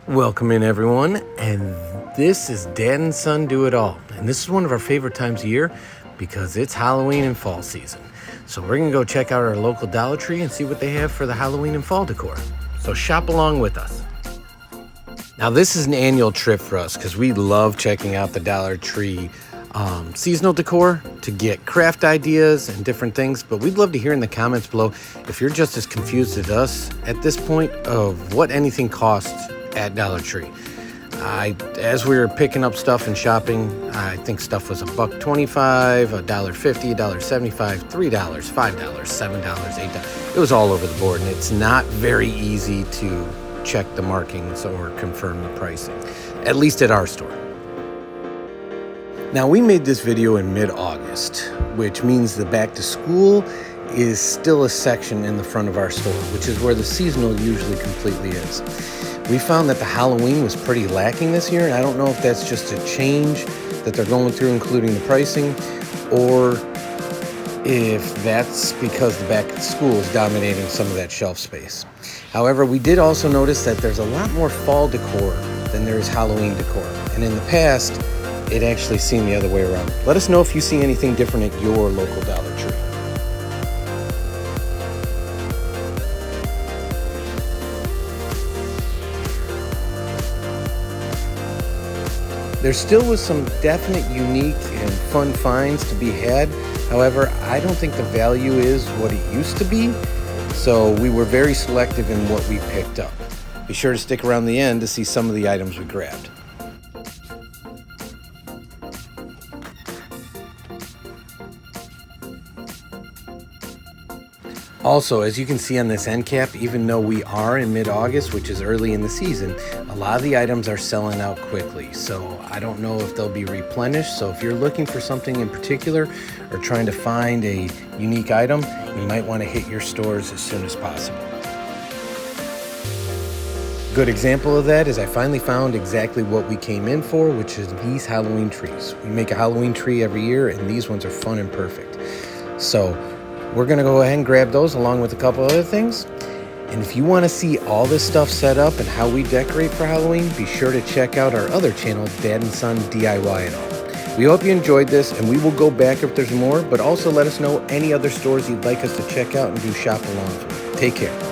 Welcome in, everyone, and this is Dad and Son Do It All. And this is one of our favorite times of year because it's Halloween and fall season. So we're gonna go check out our local Dollar Tree and see what they have for the Halloween and fall decor. So shop along with us. Now this is an annual trip for us because we love checking out the Dollar Tree seasonal decor to get craft ideas and different things, but we'd love to hear in the comments below if you're just as confused as us at this point of what anything costs at Dollar Tree. As we were picking up stuff and shopping, I think stuff was $1.25, $1.50, $1.75, $3, $5, $7, $8. It was all over the board, and it's not very easy to check the markings or confirm the pricing, at least at our store. Now, we made this video in mid-August, which means the back to school is still a section in the front of our store, which is where the seasonal usually completely is. We found that the Halloween was pretty lacking this year, and I don't know if that's just a change that they're going through, including the pricing, or if that's because the back to school is dominating some of that shelf space. However, we did also notice that there's a lot more fall decor than there is Halloween decor, and in the past, it actually seemed the other way around. Let us know if you see anything different at your local Dollar Tree. There still was some definite unique and fun finds to be had. However, I don't think the value is what it used to be, so we were very selective in what we picked up. Be sure to stick around the end to see some of the items we grabbed. Also, as you can see on this end cap, even though we are in mid-August, which is early in the season, a lot of the items are selling out quickly. So I don't know if they'll be replenished. So if you're looking for something in particular or trying to find a unique item, you might want to hit your stores as soon as possible. Good example of that is I finally found exactly what we came in for, which is these Halloween trees. We make a Halloween tree every year, and these ones are fun and perfect. So we're going to go ahead and grab those along with a couple other things. And if you want to see all this stuff set up and how we decorate for Halloween, be sure to check out our other channel, Dad and Son DIY It All. We hope you enjoyed this, and we will go back if there's more, but also let us know any other stores you'd like us to check out and do shop alongs with. Take care.